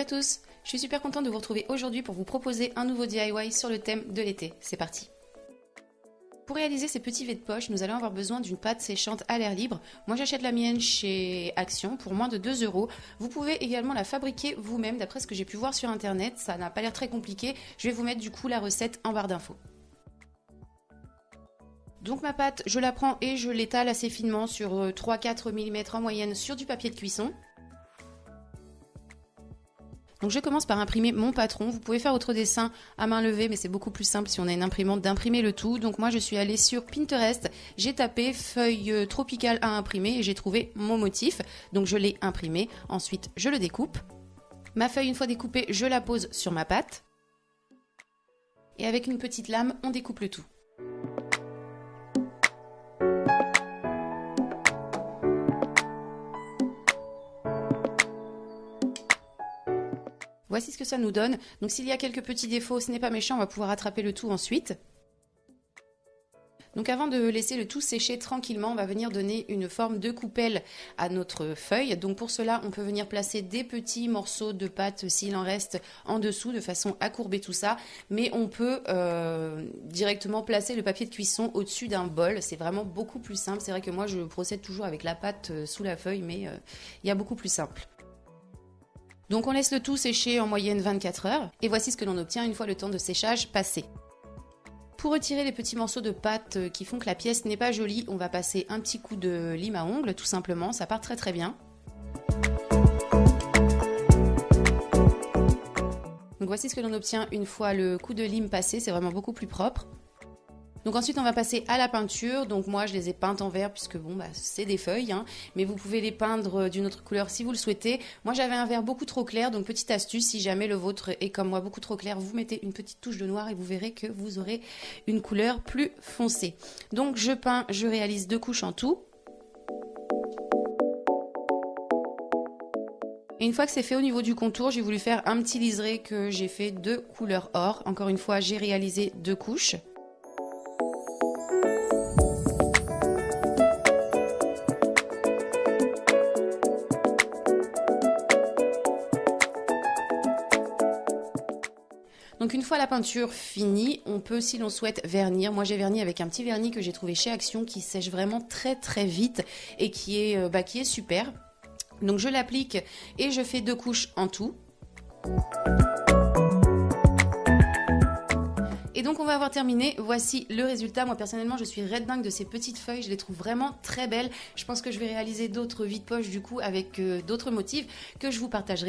tous, je suis super contente de vous retrouver aujourd'hui pour vous proposer un nouveau DIY sur le thème de l'été. C'est parti. Pour réaliser ces petits V de poche, nous allons avoir besoin d'une pâte séchante à l'air libre. Moi j'achète la mienne chez Action pour moins de 2 €. Vous pouvez également la fabriquer vous-même d'après ce que j'ai pu voir sur internet, ça n'a pas l'air très compliqué. Je vais vous mettre du coup la recette en barre d'infos. Donc ma pâte, je la prends et je l'étale assez finement sur 3-4 mm en moyenne sur du papier de cuisson. Donc je commence par imprimer mon patron. Vous pouvez faire votre dessin à main levée, mais c'est beaucoup plus simple si on a une imprimante d'imprimer le tout. Donc moi je suis allée sur Pinterest, j'ai tapé feuille tropicale à imprimer et j'ai trouvé mon motif. Donc je l'ai imprimé, ensuite je le découpe. Ma feuille une fois découpée, je la pose sur ma pâte. Et avec une petite lame, on découpe le tout. Voici ce que ça nous donne. Donc s'il y a quelques petits défauts, ce n'est pas méchant, on va pouvoir rattraper le tout ensuite. Donc avant de laisser le tout sécher tranquillement, on va venir donner une forme de coupelle à notre feuille. Donc pour cela, on peut venir placer des petits morceaux de pâte s'il en reste en dessous de façon à courber tout ça. Mais on peut directement placer le papier de cuisson au-dessus d'un bol. C'est vraiment beaucoup plus simple. C'est vrai que moi je procède toujours avec la pâte sous la feuille, mais il y a beaucoup plus simple. Donc on laisse le tout sécher en moyenne 24 heures et voici ce que l'on obtient une fois le temps de séchage passé. Pour retirer les petits morceaux de pâte qui font que la pièce n'est pas jolie, on va passer un petit coup de lime à ongles tout simplement, ça part très très bien. Donc voici ce que l'on obtient une fois le coup de lime passé, c'est vraiment beaucoup plus propre. Donc ensuite on va passer à la peinture, donc moi je les ai peintes en vert puisque bon c'est des feuilles, hein, mais vous pouvez les peindre d'une autre couleur si vous le souhaitez. Moi j'avais un vert beaucoup trop clair, donc petite astuce, si jamais le vôtre est comme moi beaucoup trop clair, vous mettez une petite touche de noir et vous verrez que vous aurez une couleur plus foncée. Donc je peins, je réalise 2 couches en tout. Et une fois que c'est fait au niveau du contour, j'ai voulu faire un petit liseré que j'ai fait de couleur or. Encore une fois, j'ai réalisé 2 couches. Donc une fois la peinture finie, on peut, si l'on souhaite, vernir. Moi j'ai verni avec un petit vernis que j'ai trouvé chez Action qui sèche vraiment très très vite et qui est super. Donc je l'applique et je fais 2 couches en tout. Et donc on va avoir terminé, voici le résultat. Moi personnellement je suis red dingue de ces petites feuilles, je les trouve vraiment très belles. Je pense que je vais réaliser d'autres vides poches du coup avec d'autres motifs que je vous partagerai